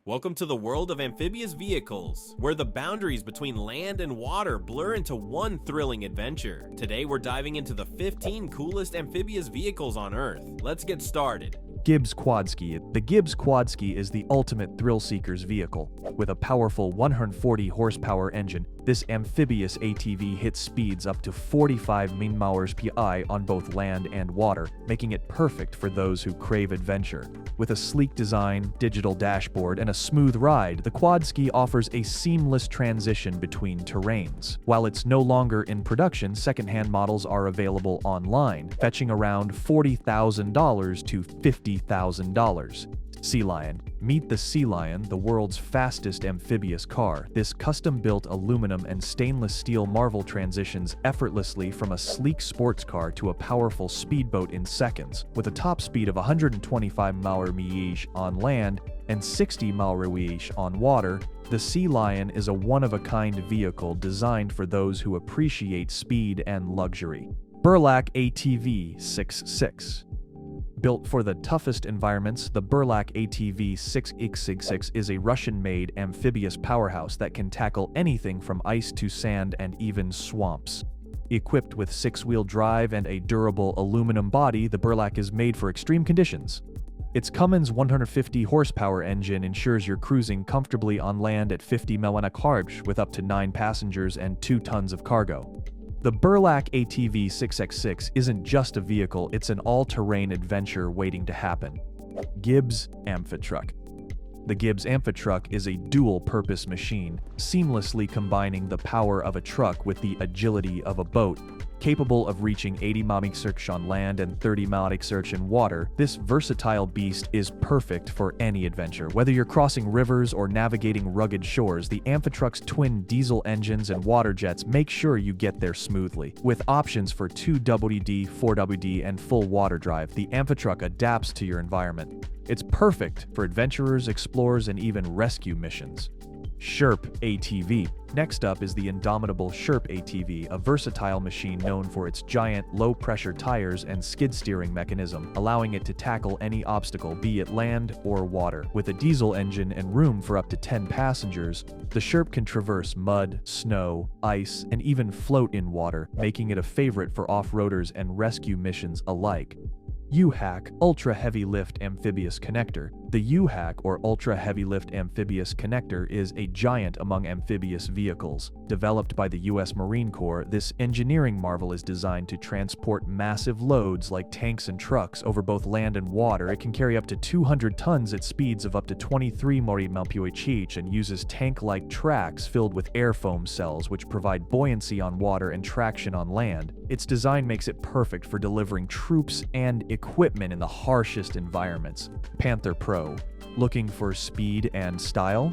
Welcome to the world of amphibious vehicles, where the boundaries between land and water blur into one thrilling adventure. Today we're diving into the 15 coolest amphibious vehicles on Earth. Let's get started. Gibbs Quadski. The Gibbs Quadski is the ultimate thrill-seeker's vehicle. With a powerful 140 horsepower engine, this amphibious ATV hits speeds up to 45 mph on both land and water, making it perfect for those who crave adventure. With a sleek design, digital dashboard, and a smooth ride, the Quadski offers a seamless transition between terrains. While it's no longer in production, second-hand models are available online, fetching around $40,000 to $50,000. Sea Lion. Meet the Sea Lion, the world's fastest amphibious car. This custom-built aluminum and stainless steel marvel transitions effortlessly from a sleek sports car to a powerful speedboat in seconds. With a top speed of 125 mph on land and 60 mph on water, the Sea Lion is a one-of-a-kind vehicle designed for those who appreciate speed and luxury. Burlak ATV 66. Built for the toughest environments, the Burlak ATV 6X66 is a Russian-made amphibious powerhouse that can tackle anything from ice to sand and even swamps. Equipped with six-wheel drive and a durable aluminum body, the Burlak is made for extreme conditions. Its Cummins 150 horsepower engine ensures you're cruising comfortably on land at 50 mph with up to 9 passengers and 2 tons of cargo. The Burlak ATV 6X6 isn't just a vehicle, it's an all-terrain adventure waiting to happen. Gibbs Amphitruck. The Gibbs Amphitruck is a dual-purpose machine, seamlessly combining the power of a truck with the agility of a boat. Capable of reaching 80 mph on land and 30 mph in water, this versatile beast is perfect for any adventure. Whether you're crossing rivers or navigating rugged shores, the Amphitruck's twin diesel engines and water jets make sure you get there smoothly. With options for 2WD, 4WD, and full water drive, the Amphitruck adapts to your environment. It's perfect for adventurers, explorers, and even rescue missions. Sherp ATV. Next up is the indomitable Sherp ATV, a versatile machine known for its giant, low-pressure tires and skid-steering mechanism, allowing it to tackle any obstacle, be it land or water. With a diesel engine and room for up to 10 passengers, the Sherp can traverse mud, snow, ice, and even float in water, making it a favorite for off-roaders and rescue missions alike. UHAC Ultra Heavy Lift Amphibious Connector. The UHAC, or Ultra Heavy Lift Amphibious Connector, is a giant among amphibious vehicles. Developed by the U.S. Marine Corps, this engineering marvel is designed to transport massive loads like tanks and trucks over both land and water. It can carry up to 200 tons at speeds of up to 23 mph and uses tank-like tracks filled with air foam cells which provide buoyancy on water and traction on land. Its design makes it perfect for delivering troops and equipment in the harshest environments. Panther Pro. Looking for speed and style?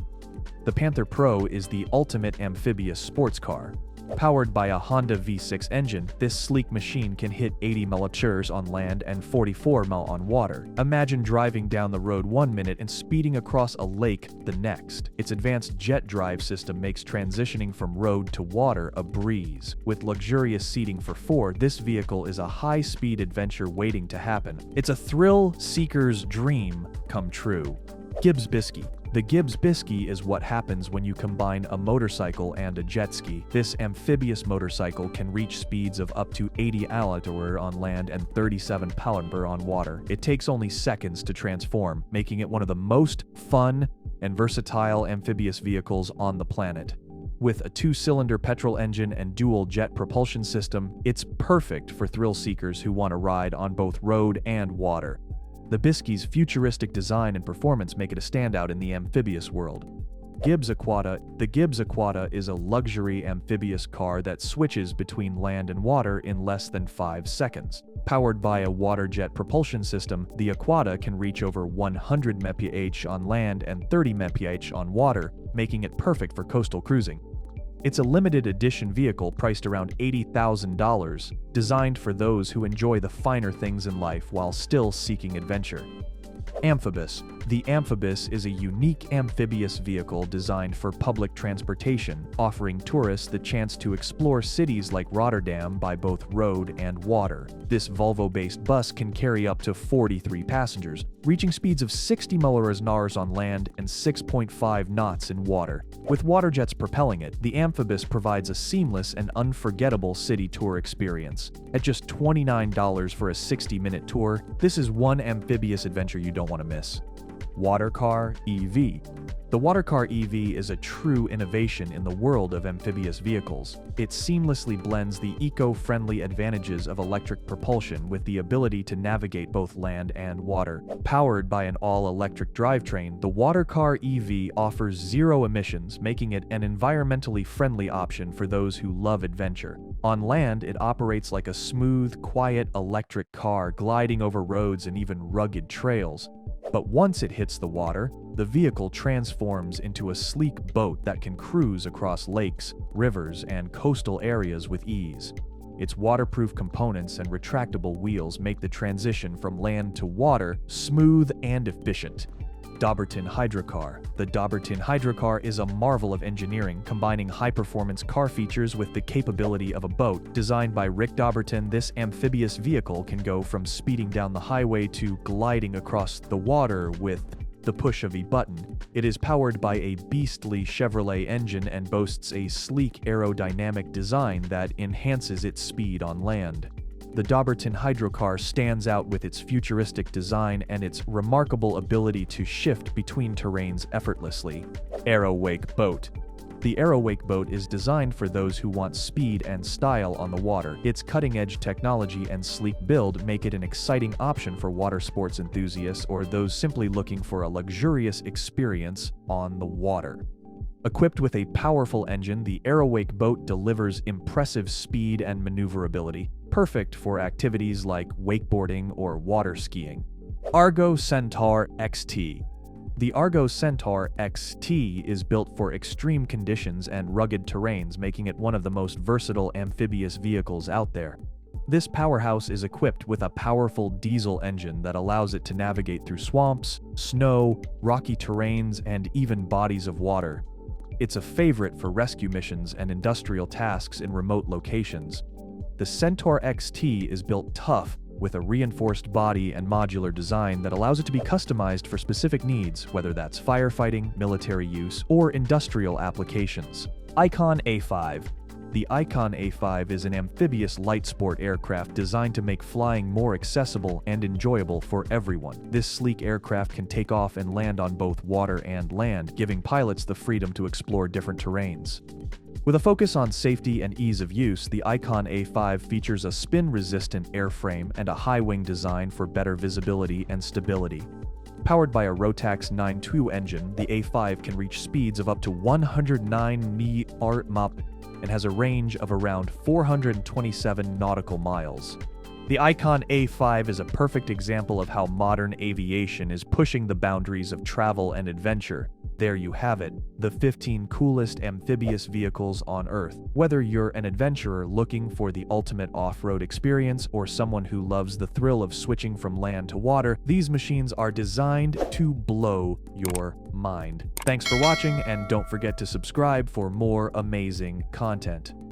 The Panther Pro is the ultimate amphibious sports car. Powered by a Honda V6 engine, this sleek machine can hit 80 mph on land and 44 mph on water. Imagine driving down the road 1 minute and speeding across a lake the next. Its advanced jet drive system makes transitioning from road to water a breeze. With luxurious seating for 4, this vehicle is a high-speed adventure waiting to happen. It's a thrill-seeker's dream come true. Gibbs Bisky. The Gibbs Bisky is what happens when you combine a motorcycle and a jet ski. This amphibious motorcycle can reach speeds of up to 80 km/h on land and 37 mph on water. It takes only seconds to transform, making it one of the most fun and versatile amphibious vehicles on the planet. With a 2-cylinder petrol engine and dual jet propulsion system, it's perfect for thrill seekers who want to ride on both road and water. The Bisky's futuristic design and performance make it a standout in the amphibious world. Gibbs Aquata. The Gibbs Aquata is a luxury amphibious car that switches between land and water in less than 5 seconds. Powered by a water jet propulsion system, the Aquata can reach over 100 mph on land and 30 mph on water, making it perfect for coastal cruising. It's a limited edition vehicle priced around $80,000, designed for those who enjoy the finer things in life while still seeking adventure. Amphibious. The Amphibious is a unique amphibious vehicle designed for public transportation, offering tourists the chance to explore cities like Rotterdam by both road and water. This Volvo-based bus can carry up to 43 passengers, reaching speeds of 60 mph on land and 6.5 knots in water. With water jets propelling it, the Amphibious provides a seamless and unforgettable city tour experience. At just $29 for a 60-minute tour, this is one Amphibious adventure you don't want to miss. Water Car EV. The Water Car EV is a true innovation in the world of amphibious vehicles. It seamlessly blends the eco-friendly advantages of electric propulsion with the ability to navigate both land and water. Powered by an all-electric drivetrain, the Water Car EV offers zero emissions, making it an environmentally friendly option for those who love adventure. On land, it operates like a smooth, quiet electric car gliding over roads and even rugged trails. But once it hits the water, the vehicle transforms into a sleek boat that can cruise across lakes, rivers, and coastal areas with ease. Its waterproof components and retractable wheels make the transition from land to water smooth and efficient. Dobbertin Hydrocar. The Dobbertin Hydrocar is a marvel of engineering, combining high-performance car features with the capability of a boat. Designed by Rick Dobbertin, this amphibious vehicle can go from speeding down the highway to gliding across the water with the push of a button. It is powered by a beastly Chevrolet engine and boasts a sleek aerodynamic design that enhances its speed on land. The Dobbertin Hydrocar stands out with its futuristic design and its remarkable ability to shift between terrains effortlessly. Aerowake Boat. The Aerowake boat is designed for those who want speed and style on the water. Its cutting-edge technology and sleek build make it an exciting option for water sports enthusiasts or those simply looking for a luxurious experience on the water. Equipped with a powerful engine, the Aerowake boat delivers impressive speed and maneuverability, perfect for activities like wakeboarding or water skiing. Argo Centaur XT. The Argo Centaur XT is built for extreme conditions and rugged terrains, making it one of the most versatile amphibious vehicles out there. This powerhouse is equipped with a powerful diesel engine that allows it to navigate through swamps, snow, rocky terrains, and even bodies of water. It's a favorite for rescue missions and industrial tasks in remote locations. The Centaur XT is built tough, with a reinforced body and modular design that allows it to be customized for specific needs, whether that's firefighting, military use, or industrial applications. Icon A5. The Icon A5 is an amphibious light sport aircraft designed to make flying more accessible and enjoyable for everyone. This sleek aircraft can take off and land on both water and land, giving pilots the freedom to explore different terrains. With a focus on safety and ease of use, the Icon A5 features a spin-resistant airframe and a high-wing design for better visibility and stability. Powered by a Rotax 9.2 engine, the A5 can reach speeds of up to 109 mph and has a range of around 427 nautical miles. The Icon A5 is a perfect example of how modern aviation is pushing the boundaries of travel and adventure. There you have it, the 15 coolest amphibious vehicles on Earth. Whether you're an adventurer looking for the ultimate off-road experience or someone who loves the thrill of switching from land to water, these machines are designed to blow your mind. Thanks for watching, and don't forget to subscribe for more amazing content.